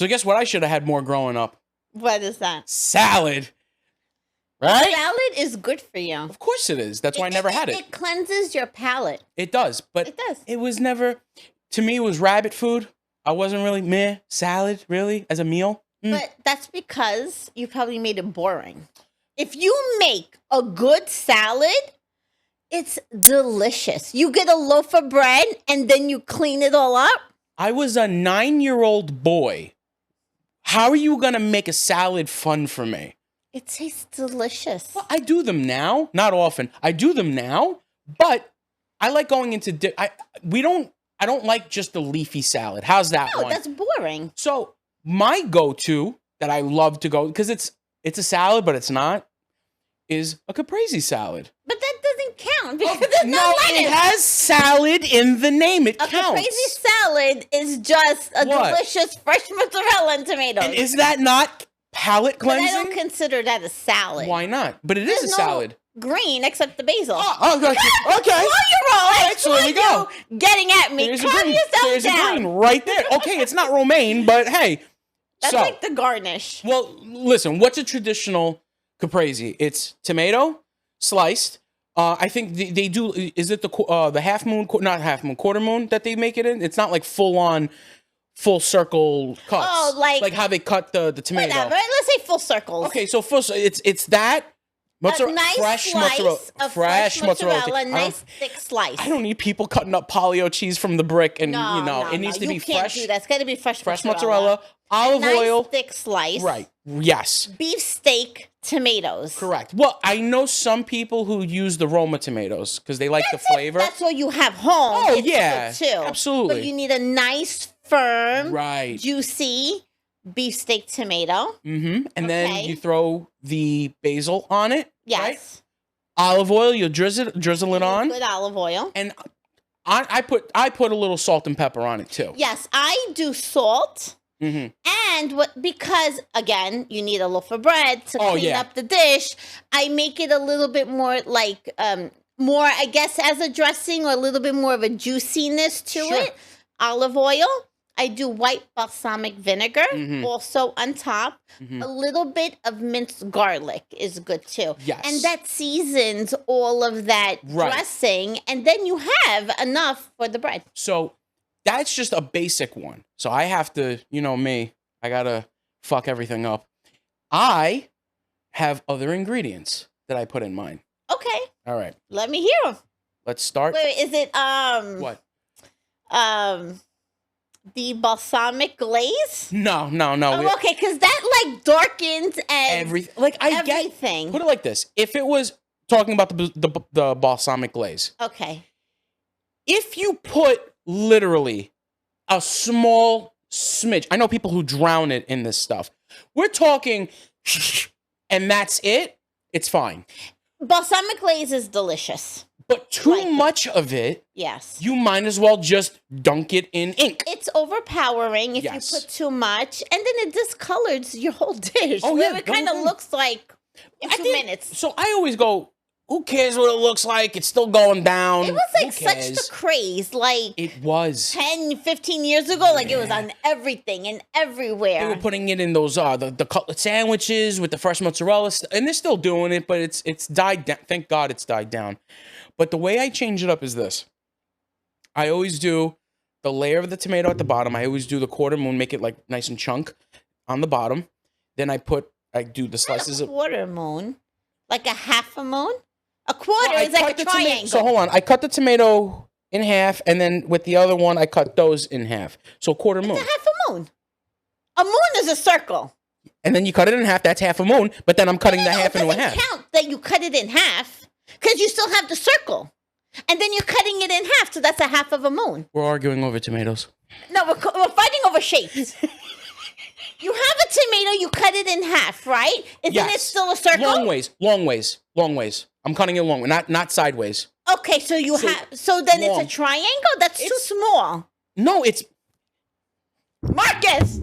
So guess what I should have had more growing up? What is that? Salad. Right? Salad is good for you. Of course it is. That's why I never had it. It cleanses your palate. It does, but It does. it was never, to me, it was rabbit food. I wasn't really salad, really, as a meal. But that's because you probably made it boring. If you make a good salad, it's delicious. You get a loaf of bread and then you clean it all up. I was a 9-year-old boy. How are you going to make a salad fun for me? It tastes delicious. Well, I do them now. Not often. I do them now, but I like going into... I don't like just the leafy salad. How's that one? No, that's boring. So my go-to that I love to go, because it's a salad, but it's not, is a Caprese salad. But that doesn't count because there's no lettuce. It has salad in the name. It counts. A Caprese salad is just a delicious fresh mozzarella and tomatoes. And is that not palate cleansing? But I don't consider that a salad. Why not? But it is a salad. Green except the basil. Oh, okay. Okay. You're all right. So there we go. Getting at me. There's Calm yourself There's down. a green right there. Okay, it's not romaine, but hey. That's like the garnish. Well, listen, what's a traditional Caprese? It's tomato sliced. I think they do. Is it the half moon? Not half moon, quarter moon that they make it in? It's not like full circle cuts. Oh, like how they cut the tomato. Whatever. Let's say full circles. Okay, so it's that. A nice fresh slice mozzarella. of fresh mozzarella, nice thick slice. I don't need people cutting up polio cheese from the brick, and it needs to be fresh. You can't do that. It's got to be fresh mozzarella, olive oil, thick slice. Right. Yes. Beef steak, tomatoes. Correct. Well, I know some people who use the Roma tomatoes because they like the flavor. That's what you have home. Oh yeah, too. Absolutely. But you need a nice, firm, right, juicy beef steak tomato. Mm-hmm. And then you throw the basil on it. Yes. Right? Olive oil, you drizzle it on. Good olive oil. And I put a little salt and pepper on it too. Yes, I do salt. Mm-hmm. And because again, you need a loaf of bread to clean up the dish. I make it a little bit more like more, I guess, as a dressing, or a little bit more of a juiciness to it. Olive oil. I do white balsamic vinegar also on top. A little bit of minced garlic is good too. Yes. And that seasons all of that dressing. And then you have enough for the bread. So that's just a basic one. So I have to, me, I got to fuck everything up. I have other ingredients that I put in mine. Okay. All right. Let me hear them. Let's start. Wait, is it, what? The balsamic glaze? No. Oh, okay, because that like darkens and everything. Like everything. Put it like this: if it was talking about the balsamic glaze, okay. If you put literally a small smidge, I know people who drown it in this stuff. We're talking, and that's it. It's fine. Balsamic glaze is delicious. But too much of it, yes, you might as well just dunk it in ink. It's overpowering if you put too much, and then it discolors your whole dish. Oh, yeah. It kind of looks like in 2 minutes. So I always go, who cares what it looks like? It's still going down. It was like such the craze. Like it was 10, 15 years ago. Like it was on everything and everywhere. They were putting it in those the cutlet sandwiches with the fresh mozzarella, and they're still doing it, but it's died down. Thank God it's died down. But the way I change it up is this. I always do the layer of the tomato at the bottom. I always do the quarter moon, make it like nice and chunk on the bottom. Then I do the slices of quarter moon, like a half a moon. A quarter is like a triangle. So hold on, I cut the tomato in half, and then with the other one, I cut those in half. So quarter moon. It's a half a moon. A moon is a circle. And then you cut it in half. That's half a moon. But then I'm cutting the half into a half. It doesn't count that you cut it in half. Because you still have the circle. And then you're cutting it in half, so that's a half of a moon. We're arguing over tomatoes. No, we're fighting over shapes. You have a tomato, you cut it in half, right? Isn't it still a circle? Long ways. I'm cutting it long, not sideways. Okay, so then it's a triangle? That's too small. No, it's... Marcus!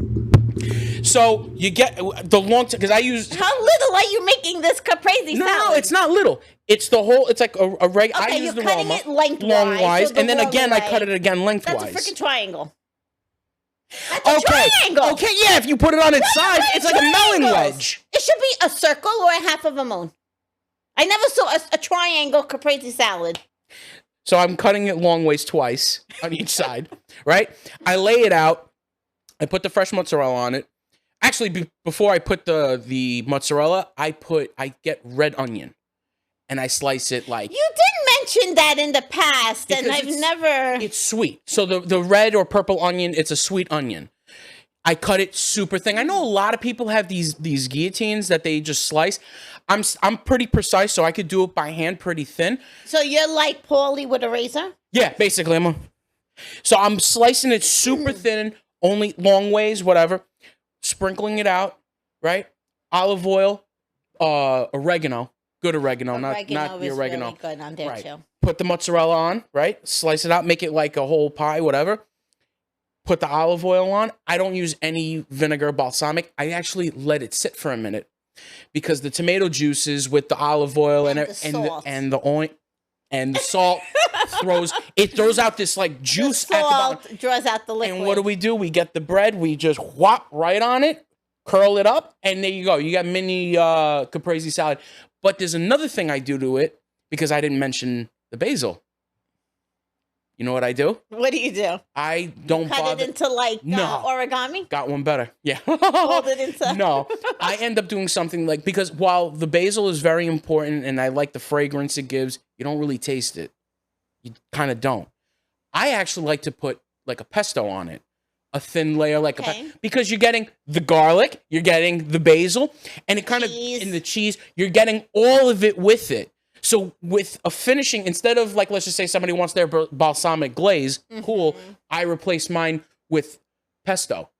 So you get the long time, because I use... How little are you making this caprese salad? No, it's not little. It's the whole, it's like a regular... Okay, I use you're cutting it lengthwise. Longwise, and then again, I cut it again lengthwise. That's a freaking triangle. That's a triangle. Okay, yeah, if you put it on its side, it's like a melon wedge. It should be a circle or a half of a moon. I never saw a triangle caprese salad. So I'm cutting it long ways twice on each side, right? I lay it out. I put the fresh mozzarella on it. Actually, before I put the mozzarella, I get red onion. And I slice it like... You did mention that in the past, and I've never... It's sweet. So the red or purple onion, it's a sweet onion. I cut it super thin. I know a lot of people have these guillotines that they just slice. I'm pretty precise, so I could do it by hand pretty thin. So you're like Paulie with a razor? Yeah, basically. So I'm slicing it super thin, only long ways, whatever. Sprinkling it out, right? Olive oil, oregano. Good oregano, not the oregano. Really good on there too. Put the mozzarella on, right? Slice it out, make it like a whole pie, whatever. Put the olive oil on. I don't use any vinegar, balsamic. I actually let it sit for a minute because the tomato juices with the olive oil and the oil and the salt throws out this like juice the salt at the bottom. Draws out the liquid. And what do? We get the bread. We just whop right on it, curl it up, and there you go. You got mini caprese salad. But there's another thing I do to it because I didn't mention the basil. You know what I do? What do you do? I don't cut it into like origami? Got one better. Yeah. Fold it into... No. I end up doing something like, because while the basil is very important and I like the fragrance it gives, you don't really taste it. You kind of don't. I actually like to put like a pesto on it. A thin layer like because you're getting the garlic, you're getting the basil, and it kind of in the cheese, you're getting all of it with it. So with a finishing, instead of like, let's just say somebody wants their balsamic glaze, cool. I replace mine with pesto.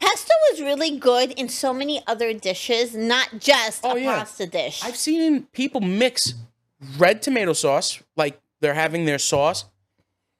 Pesto is really good in so many other dishes, not just a pasta dish. I've seen people mix red tomato sauce, like they're having their sauce,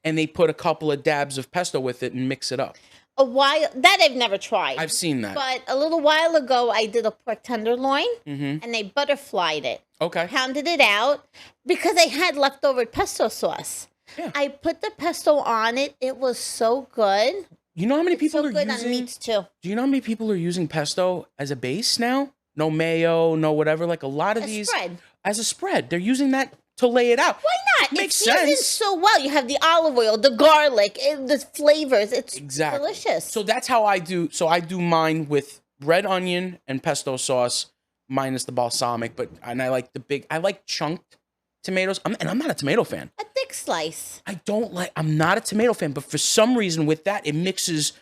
and they put a couple of dabs of pesto with it and mix it up. That I've never tried. I've seen that. But a little while ago, I did a pork tenderloin, and they butterflied it. Okay. Pounded it out because I had leftover pesto sauce. Yeah. I put the pesto on it. It was so good. You know how many people are using... on meats, too. Do you know how many people are using pesto as a base now? No mayo, no whatever. Like a lot of these... Spread. As a spread. They're using that to lay it out. Why not? Makes sense. It seasons so well. You have the olive oil, the garlic, the flavors. It's delicious. So that's how I do. So I do mine with red onion and pesto sauce, minus the balsamic. And I like chunked tomatoes. I'm not a tomato fan. A thick slice. I'm not a tomato fan, but for some reason with that, it mixes.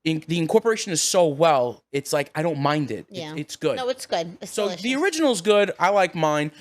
The incorporation is so well. It's like I don't mind it. Yeah, it's good. No, it's good. It's delicious. The original's good. I like mine.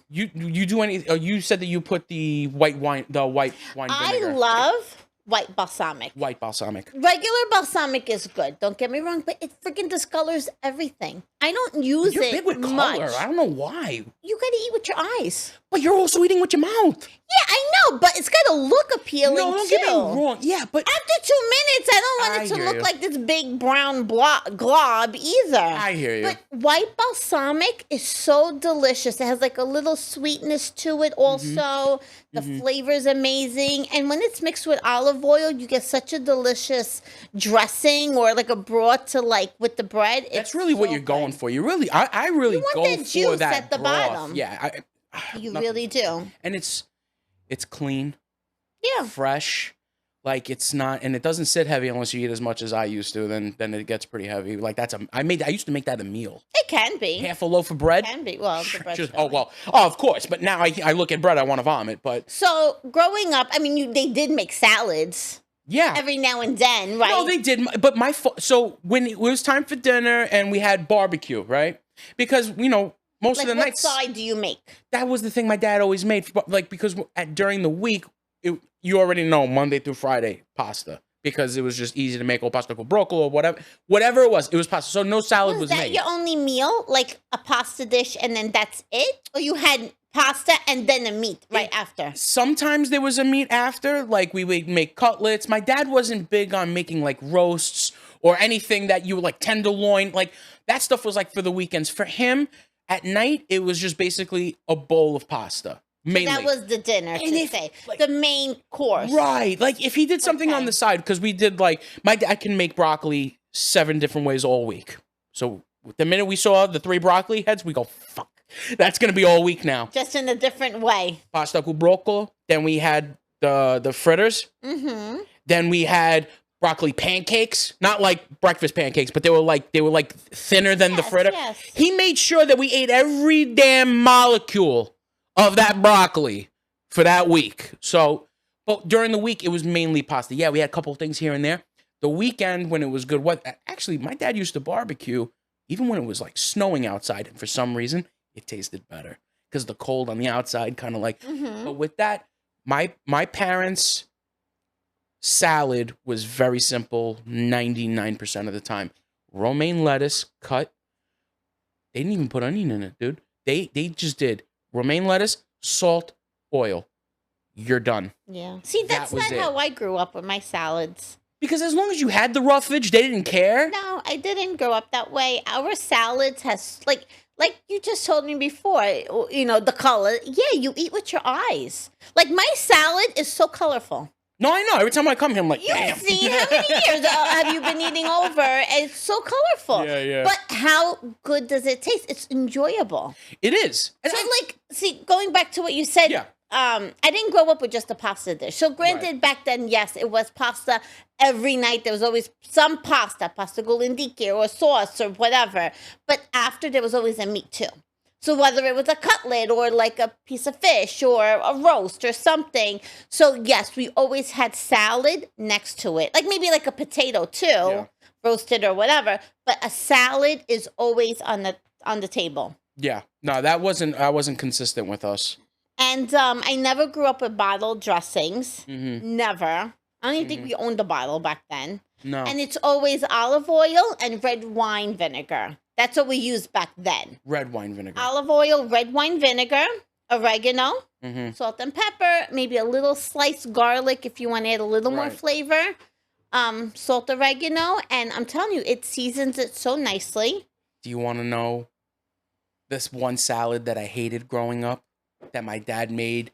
You do any? You said that you put the white wine vinegar. I love white balsamic. White balsamic. Regular balsamic is good. Don't get me wrong, but it freaking discolors everything. I don't use You're big with much. Color. I don't know why. You gotta eat with your eyes. But you're also eating with your mouth. Yeah, I know, but it's gotta look appealing too. No, don't get me wrong. Yeah, but after 2 minutes, I don't want it to look like this big brown glob either. I hear you. But white balsamic is so delicious. It has like a little sweetness to it also. The flavor is amazing. And when it's mixed with olive oil, you get such a delicious dressing or like a broth to like with the bread. That's really what you're going for. You really, I really go that juice for that at the broth. bottom. Yeah, you really do. And it's clean. Yeah. Fresh. Like it's not, and it doesn't sit heavy unless you eat as much as I used to. Then it gets pretty heavy. Like I used to make that a meal. It can be half a loaf of bread. It can be. Well, the bread's of course. But now I look at bread, I want to vomit. But so growing up, I mean, they did make salads. Yeah. Every now and then, right? No, they did. But so when it was time for dinner and we had barbecue, right? Because most of the nights. What side do you make? That was the thing my dad always made. Like because during the week. You already know Monday through Friday pasta because it was just easy to make, or pasta con broccoli or whatever it was pasta. So no salad was made. Was that your only meal, like a pasta dish, and then that's it, or you had pasta and then a meat after? Sometimes there was a meat after, like we would make cutlets. My dad wasn't big on making like roasts or anything that you like tenderloin, like that stuff was like for the weekends. For him, at night it was just basically a bowl of pasta. Mainly. So that was the dinner, like, the main course. Right. Like if he did something on the side, because we did like, my dad can make broccoli 7 different ways all week. So the minute we saw the 3 broccoli heads, we go, fuck, that's going to be all week now. Just in a different way. Pasta con broccoli. Then we had the fritters. Mm-hmm. Then we had broccoli pancakes. Not like breakfast pancakes, but they were like thinner than the fritter. Yes. He made sure that we ate every damn molecule of that broccoli for that week. So, but during the week, it was mainly pasta. Yeah, we had a couple of things here and there. The weekend, when it was good, actually, my dad used to barbecue even when it was like snowing outside. And for some reason, it tasted better because the cold on the outside kind of like. Mm-hmm. But with that, my parents' salad was very simple 99% of the time. Romaine lettuce cut. They didn't even put onion in it, dude. They just did romaine lettuce, salt, oil. You're done. Yeah. See, that's not how I grew up with my salads. Because as long as you had the roughage, they didn't care. No, I didn't grow up that way. Our salads has like you just told me before, you know, the color. Yeah, you eat with your eyes. Like my salad is so colorful. No, I know. Every time I come here, I'm like, damn. You've seen how many years have you been eating over? And it's so colorful. Yeah, yeah. But how good does it taste? It's enjoyable. It is. And going back to what you said, yeah. I didn't grow up with just a pasta dish. So granted, back then, yes, it was pasta every night. There was always some pasta golendike or sauce or whatever. But after, there was always a meat too. So whether it was a cutlet or like a piece of fish or a roast or something. So yes, we always had salad next to it. Like maybe like a potato too, roasted or whatever. But a salad is always on the table. Yeah. No, that wasn't consistent with us. And I never grew up with bottled dressings. Mm-hmm. Never. I don't even think we owned a bottle back then. No. And it's always olive oil and red wine vinegar. That's what we used back then. Red wine vinegar. Olive oil, red wine vinegar, oregano, salt and pepper, maybe a little sliced garlic if you want to add a little more flavor. Salt, oregano, and I'm telling you, it seasons it so nicely. Do you want to know this one salad that I hated growing up that my dad made?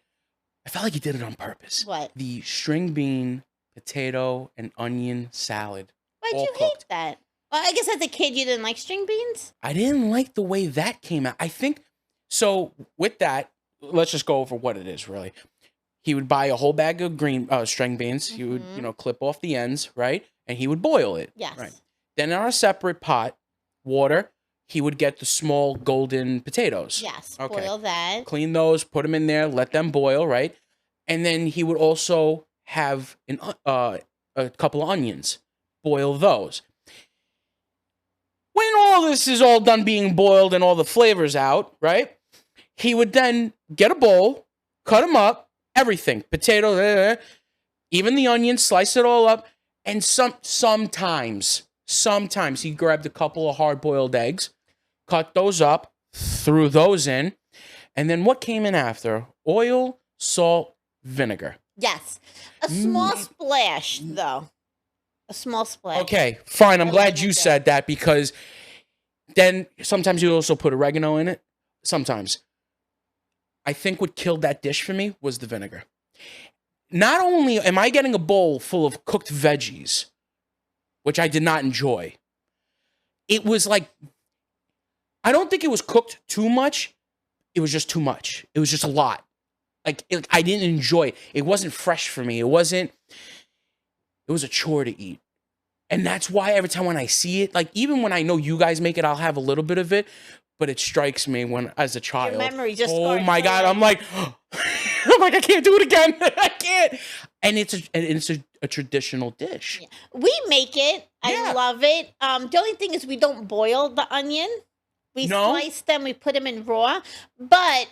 I felt like he did it on purpose. What? The string bean, potato, and onion salad. Why'd you hate that? Well, I guess as a kid, you didn't like string beans? I didn't like the way that came out. I think, so with that, let's just go over what it is, really. He would buy a whole bag of green string beans. He would, clip off the ends, right? And he would boil it. Yes. Right. Then on a separate pot, water, he would get the small golden potatoes. Yes, boil that. Clean those, put them in there, let them boil, right? And then he would also have a couple of onions, boil those. When all this is all done being boiled and all the flavors out, right? He would then get a bowl, cut them up, everything, potatoes, even the onions, slice it all up, and sometimes he grabbed a couple of hard-boiled eggs, cut those up, threw those in, and then what came in after? Oil, salt, vinegar. Yes. A small splash, though. A small splash. Okay, fine. I'm glad you said that because then sometimes you also put oregano in it. Sometimes. I think what killed that dish for me was the vinegar. Not only am I getting a bowl full of cooked veggies, which I did not enjoy, it was like, I don't think it was cooked too much. It was just too much. It was just a lot. I didn't enjoy it. It wasn't fresh for me. It was a chore to eat. And that's why every time when I see it, like even when I know you guys make it, I'll have a little bit of it, but it strikes me when as a child. Your memory just oh my God, I'm like, I can't do it again. I can't. And it's a traditional dish. Yeah. We make it. I love it. The only thing is we don't boil the onion. We slice them, we put them in raw. But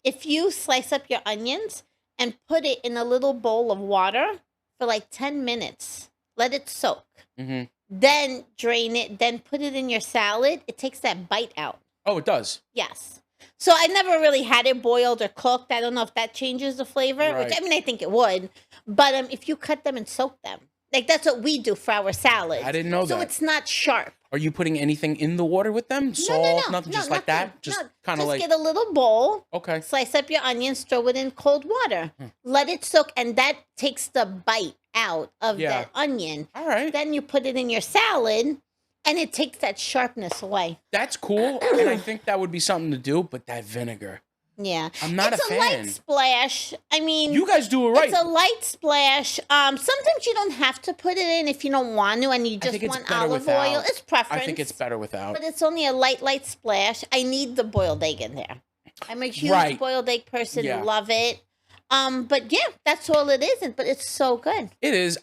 if you slice up your onions and put it in a little bowl of water for like 10 minutes, let it soak. Mm-hmm. Then drain it, then put it in your salad. It takes that bite out. Oh, it does? Yes. So I never really had it boiled or cooked. I don't know if that changes the flavor, right. Which I mean, I think it would. But if you cut them and soak them, like that's what we do for our salad. I didn't know that. So it's not sharp. Are you putting anything in the water with them? Salt, nothing, just like that? Just kind of like... Just get a little bowl. Okay. Slice up your onions, throw it in cold water. Let it soak, and that takes the bite out of that onion. All right. Then you put it in your salad, and it takes that sharpness away. That's cool, and I think that would be something to do, but that vinegar... Yeah. I'm not a fan. It's a light splash. I mean... You guys do it right. It's a light splash. Sometimes you don't have to put it in if you don't want to and you just want olive oil. It's preference. I think it's better without. But it's only a light splash. I need the boiled egg in there. I'm a huge boiled egg person. Yeah. Love it. But yeah, that's all it is. But it's so good. It is.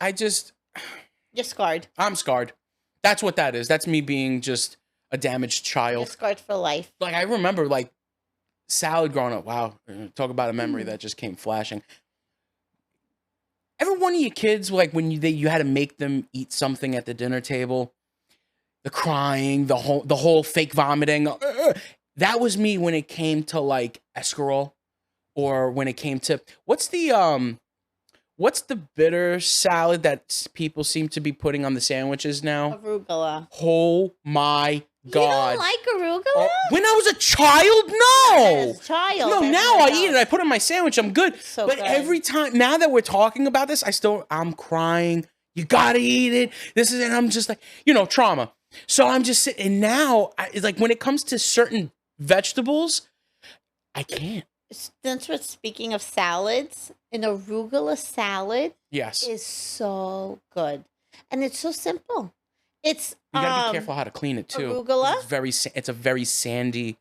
You're scarred. I'm scarred. That's what that is. That's me being just a damaged child. You're scarred for life. Like, I remember, like, salad growing up. Wow. Talk about a memory that just came flashing. Every one of your kids, like when you had to make them eat something at the dinner table, the crying, the whole fake vomiting, that was me when it came to like escarole, or when it came to what's the bitter salad that people seem to be putting on the sandwiches now? Arugula. Oh my God. You don't like arugula? When I was a child, no. As a child. No, now I eat it. I put it in my sandwich. I'm good. So but good. Every time, now that we're talking about this, I'm crying. You gotta eat it. And I'm just like, trauma. So I'm just sitting, and now, it's like when it comes to certain vegetables, I can't. Since we're speaking of salads, an arugula salad is so good. And it's so simple. You gotta be careful how to clean it too. Arugula. It's a very sandy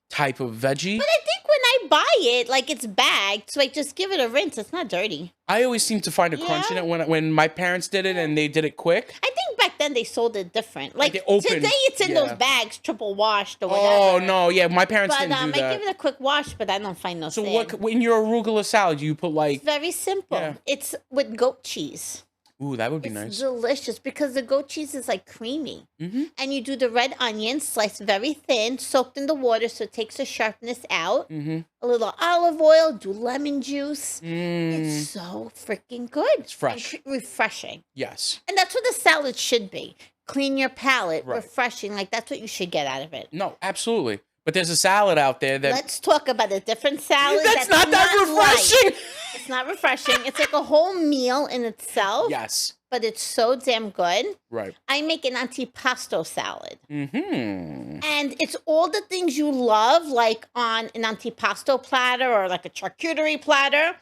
type of veggie. But I think when I buy it, like it's bagged, so I just give it a rinse. It's not dirty. I always seem to find a crunch in it when my parents did it and they did it quick. I think back then they sold it different. Like they opened, today it's in those bags, triple washed or whatever. Oh no, yeah, my parents didn't do that. I give it a quick wash, but I don't find no. So in your arugula salad, you put like? It's very simple. Yeah. It's with goat cheese. Ooh, that would be nice. It's delicious because the goat cheese is like creamy. Mm-hmm. And you do the red onion, sliced very thin, soaked in the water so it takes the sharpness out. Mm-hmm. A little olive oil, do lemon juice. It's so freaking good. It's fresh. And refreshing. Yes. And that's what the salad should be. Clean your palate, refreshing. Like that's what you should get out of it. No, absolutely. But there's a salad out there that... Let's talk about a different salad. That's not that refreshing. It's not refreshing. It's like a whole meal in itself. Yes. But it's so damn good. Right. I make an antipasto salad. Mm-hmm. And it's all the things you love, like on an antipasto platter or like a charcuterie platter.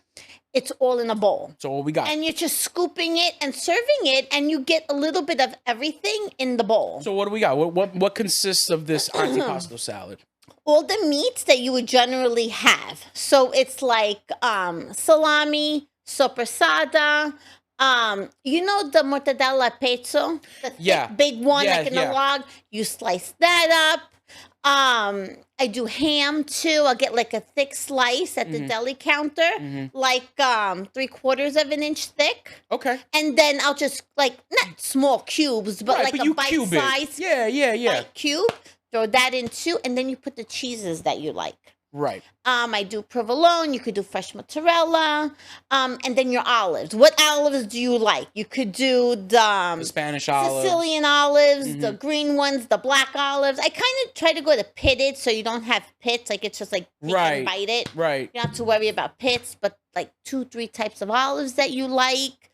It's all in a bowl. So what we got? And you're just scooping it and serving it, and you get a little bit of everything in the bowl. So what do we got? What consists of this antipasto salad? All the meats that you would generally have. So it's like salami, soppressata, the mortadella pezzo, the thick, big one, like in a log. You slice that up. I do ham too. I'll get like a thick slice at the deli counter, like 3/4 of an inch thick. Okay. And then I'll just not small cubes, but like a bite size. Bite cube. Throw that in too, and then you put the cheeses that you like. Right. I do provolone. You could do fresh mozzarella. And then your olives. What olives do you like? You could do the Spanish olives, Sicilian olives, the green ones, the black olives. I kind of try to go to pitted so you don't have pits. Like it's just like you can bite it. Right. You don't have to worry about pits, but like 2-3 types of olives that you like.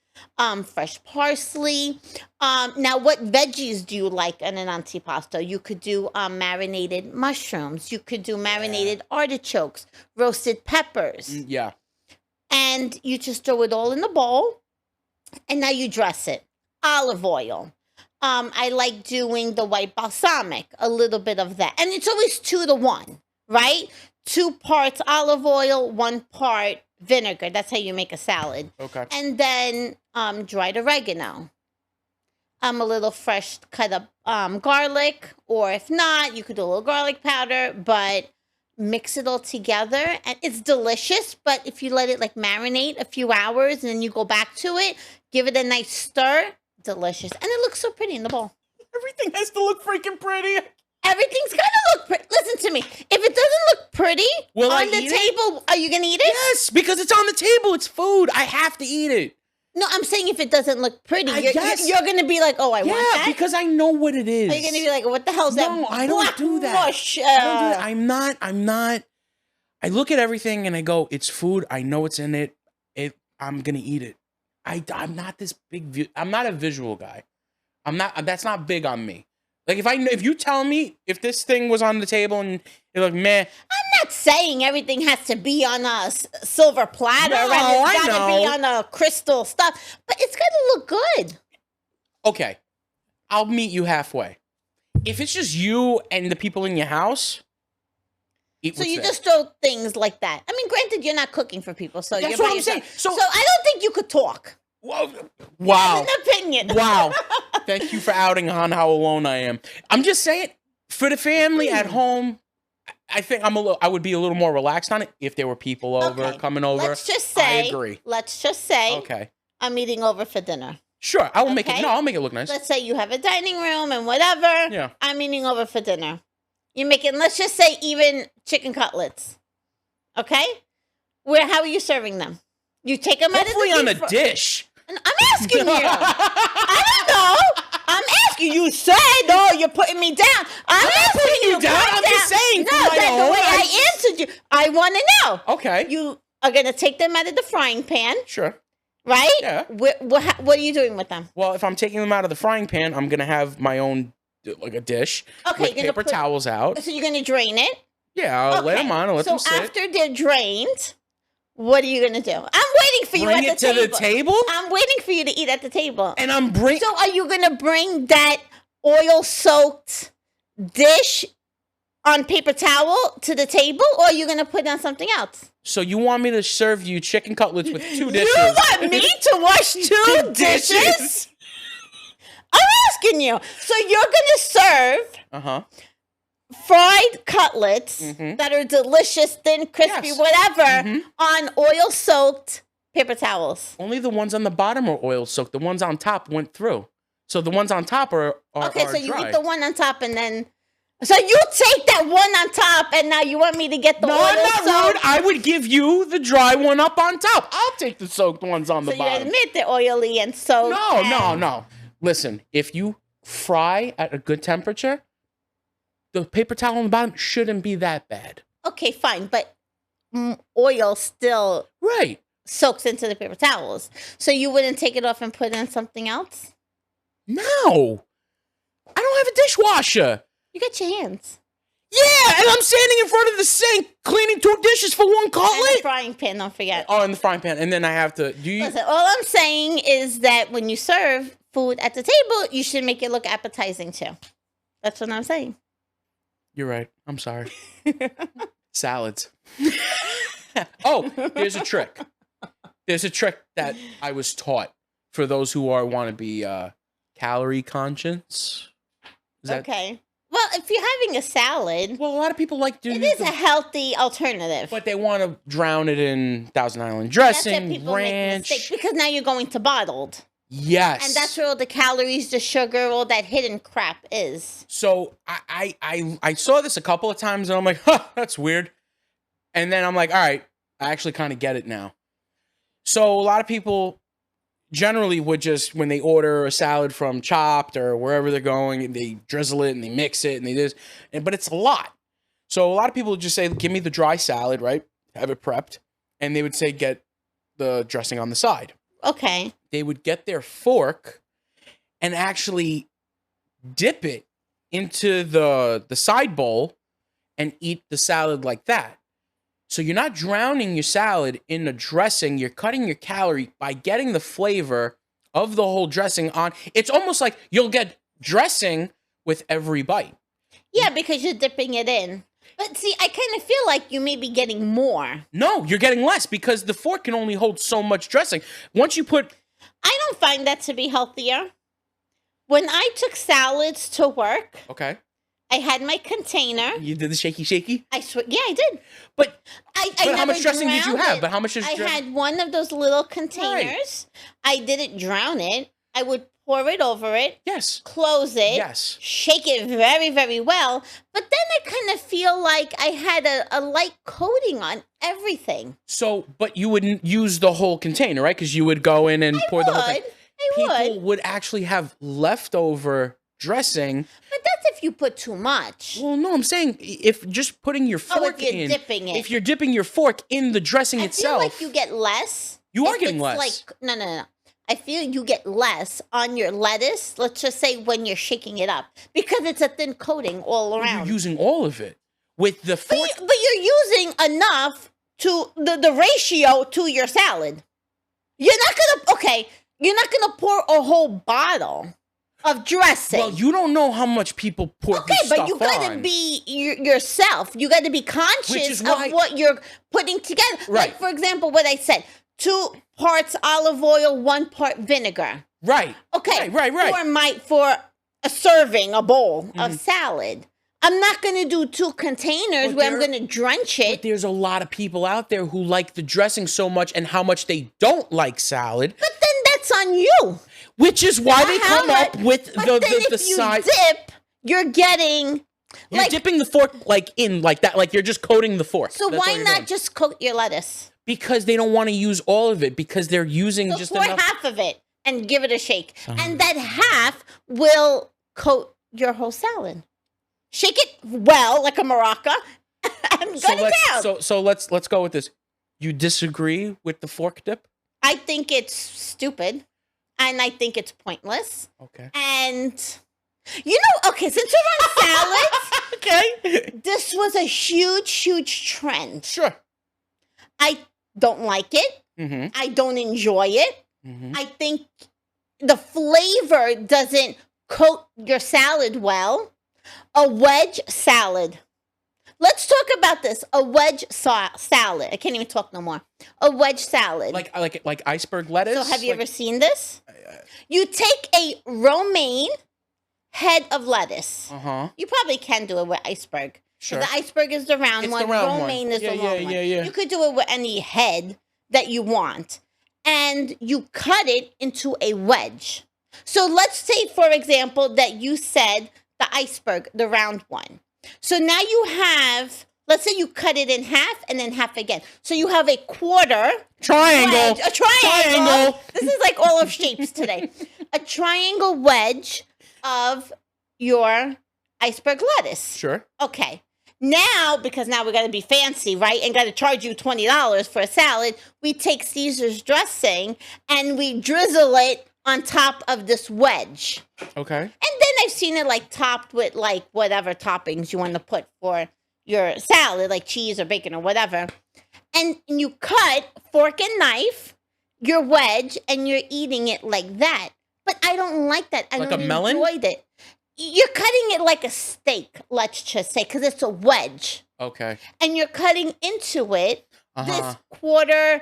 Fresh parsley. Now, what veggies do you like in an antipasto? You could do marinated mushrooms. You could do marinated artichokes, roasted peppers. Yeah. And you just throw it all in the bowl, and now you dress it. Olive oil. I like doing the white balsamic, a little bit of that. And it's always 2-to-1, right? 2 parts olive oil, 1 part vinegar. That's how you make a salad. Okay. And then dried oregano. A little fresh cut up garlic, or if not, you could do a little garlic powder, but mix it all together. And it's delicious, but if you let it like marinate a few hours and then you go back to it, give it a nice stir, delicious. And it looks so pretty in the bowl. Everything has to look freaking pretty. Everything's gonna look pretty. Listen to me. If it doesn't look pretty on the table, are you gonna eat it? Yes, because it's on the table. It's food. I have to eat it. No, I'm saying if it doesn't look pretty, guess. you're going to be like, oh, I want that? Yeah, because I know what it is. Are you going to be like, what the hell's that? No, I don't do that. Mush? I don't do that. I'm not. I look at everything and I go, it's food. I know what's in it. I'm going to eat it. I'm not this big, I'm not a visual guy. That's not big on me. Like if you tell me if this thing was on the table and you're like, meh. I'm not saying everything has to be on a silver platter and it's got to be on a crystal stuff, but it's got to look good. Okay. I'll meet you halfway. If it's just you and the people in your house, so you just throw things like that. I mean, granted, you're not cooking for people, so that's what I'm saying. So I don't think you could talk. Wow. An opinion. Wow. Thank you for outing on how alone I am. I'm just saying, for the family at home, I think I would be a little more relaxed on it if there were people over, coming over. Let's just say, I agree. Okay. I'm eating over for dinner. Sure, I'll make it look nice. Let's say you have a dining room and whatever. Yeah. I'm eating over for dinner. You're making, let's just say, even chicken cutlets. Okay? How are you serving them? You take them hopefully on a dish. I'm asking you. I don't know. I'm asking you. Said, oh, you're putting me down. I'm not putting you down. I'm just saying. No, that's the way I answered you. I want to know. Okay. You are going to take them out of the frying pan. Sure. Right? Yeah. What are you doing with them? Well, if I'm taking them out of the frying pan, I'm going to have my own, like a dish with paper towels out. So you're going to drain it? Yeah, I'll let them on. I'll let them sit. So after they're drained, what are you going to do? I'm waiting for you at the table. Bring it to the table? I'm waiting for you to eat at the table. And I'm bringing... So are you going to bring that oil-soaked dish on paper towel to the table, or are you going to put it on something else? So you want me to serve you chicken cutlets with 2 dishes? You want me to wash 2 dishes? I'm asking you. So you're going to serve... fried cutlets that are delicious, thin, crispy, whatever, on oil-soaked paper towels. Only the ones on the bottom are oil-soaked. The ones on top went through. So the ones on top are okay, so dry. you eat the one on top and then... So you take that one on top and now you want me to get the oil soaked? No, I'm not rude. I would give you the dry one up on top. I'll take the soaked ones on the bottom. So you admit they're oily and soaked. No. Listen, if you fry at a good temperature... The paper towel on the bottom shouldn't be that bad. Okay, fine, but oil still soaks into the paper towels. So you wouldn't take it off and put it in something else? No. I don't have a dishwasher. You got your hands. Yeah, and I'm standing in front of the sink cleaning 2 dishes for 1 cutlet. And the frying pan, don't forget. Oh, in the frying pan. And then I have to... Listen, all I'm saying is that when you serve food at the table, you should make it look appetizing too. That's what I'm saying. You're right. I'm sorry. Salads. Oh, there's a trick. There's a trick that I was taught for those who want to be calorie conscious. Okay. Well, if you're having a salad... Well, a lot of people like to... It is a healthy alternative. But they want to drown it in Thousand Island dressing, That's where ranch. Make mistakes, because now you're going to bottled. Yes. And that's where all the calories, the sugar, all that hidden crap is. So I saw this a couple of times and I'm like, that's weird. And then I'm like, all right, I actually kind of get it now. So a lot of people generally would just, when they order a salad from Chopped or wherever they're going, they drizzle it and they mix it and they this. But it's a lot. So a lot of people would just say, give me the dry salad, right? Have it prepped. And they would say, get the dressing on the side. Okay. They would get their fork and actually dip it into the side bowl and eat the salad like that. So you're not drowning your salad in the dressing. You're cutting your calorie by getting the flavor of the whole dressing on. It's almost like you'll get dressing with every bite. Yeah, because you're dipping it in. But see, I kind of feel like you may be getting more. No, you're getting less because the fork can only hold so much dressing. Once you put... I don't find that to be healthier. When I took salads to work... Okay. I had my container. You did the shaky? I swear, yeah, I did. But I how much dressing did you have? But how much is I had one of those little containers. Right. I didn't drown it. I would pour it over it. Yes. Close it. Yes. Shake it very, very well. But then I kind of feel like I had a light coating on everything. So, but you wouldn't use the whole container, right? Because you would go in and pour the whole thing. People would actually have leftover dressing. But that's if you put too much. Well, no, I'm saying if just putting your fork if you're dipping it. If you're dipping your fork in the dressing itself. I feel like you get less. You are getting less. No. I feel you get less on your lettuce, let's just say when you're shaking it up, because it's a thin coating all around. You're using all of it. With the fork. But you're using enough to the ratio to your salad. You're not gonna pour a whole bottle of dressing. Well, you don't know how much people pour this stuff on. Okay, but you gotta be yourself. You gotta be conscious of what you're putting together. Right. Like, for example, what I said, 2 parts olive oil, 1 part vinegar. Right. Okay. Right. For a serving, a bowl of salad. I'm not going to do 2 containers where I'm going to drench it. But there's a lot of people out there who like the dressing so much and how much they don't like salad. But then that's on you. Which is why they come up with the side. If you dip, you're getting... You're dipping the fork in like that. Like you're just coating the fork. So why not just coat your lettuce? Because they don't want to use all of it. Because they're using just enough. Pour half of it and give it a shake. And that half will coat your whole salad. Shake it well, like a maraca, and gut it down. So let's go with this. You disagree with the fork dip? I think it's stupid, and I think it's pointless. Okay. And since we're on salads, okay, this was a huge trend. Sure. I don't like it. Mm-hmm. I don't enjoy it. Mm-hmm. I think the flavor doesn't coat your salad well. A wedge salad. Let's talk about this. A wedge salad. I can't even talk no more. A wedge salad. Like iceberg lettuce? So have you ever seen this? You take a romaine head of lettuce. Uh-huh. You probably can do it with iceberg. Sure. The iceberg is the round one. Romaine is the long one. Yeah. You could do it with any head that you want. And you cut it into a wedge. So let's say, for example, that you said the iceberg, the round one. So now you have, let's say you cut it in half and then half again. So you have a quarter triangle. Wedge, a triangle. This is like all of shapes today. A triangle wedge of your iceberg lettuce. Sure. Okay. Now, because now we got to be fancy, right? And got to charge you $20 for a salad, we take Caesar's dressing and we drizzle it on top of this wedge. Okay. And then I've seen it like topped with like whatever toppings you want to put for your salad, like cheese or bacon or whatever. And you cut fork and knife, your wedge, and you're eating it like that. But I don't like that. I like don't a melon? enjoy it. You're cutting it like a steak, let's just say, because it's a wedge. Okay. And you're cutting into it this quarter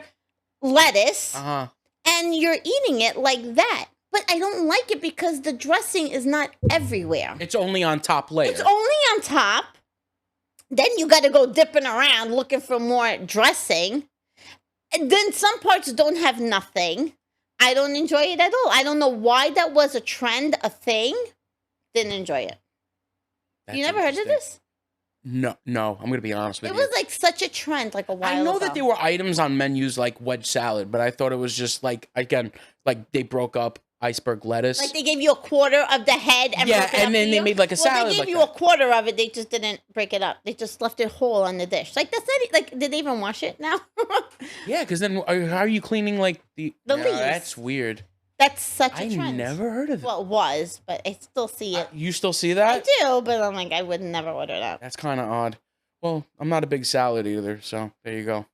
lettuce. Uh-huh. And you're eating it like that. But I don't like it because the dressing is not everywhere. It's only on top layer. It's only on top. Then you got to go dipping around looking for more dressing. And then some parts don't have nothing. I don't enjoy it at all. I don't know why that was a trend, a thing. Didn't enjoy it. You never heard of this? No. I'm going to be honest with you. It was like such a trend like a while ago. I know that there were items on menus like wedge salad, but I thought it was just like, again, like they broke up iceberg lettuce. Like they gave you a quarter of the head and broke it up and then they made like a salad. They gave you a quarter of it. They just didn't break it up. They just left it whole on the dish. Like that's not like. Did they even wash it now? Yeah, because then how are you cleaning like the leaves? That's weird. That's such a trend. I never heard of it. Well, it was, but I still see it. You still see that? I do, but I'm like, I would never order that. That's kind of odd. Well, I'm not a big salad either, so there you go.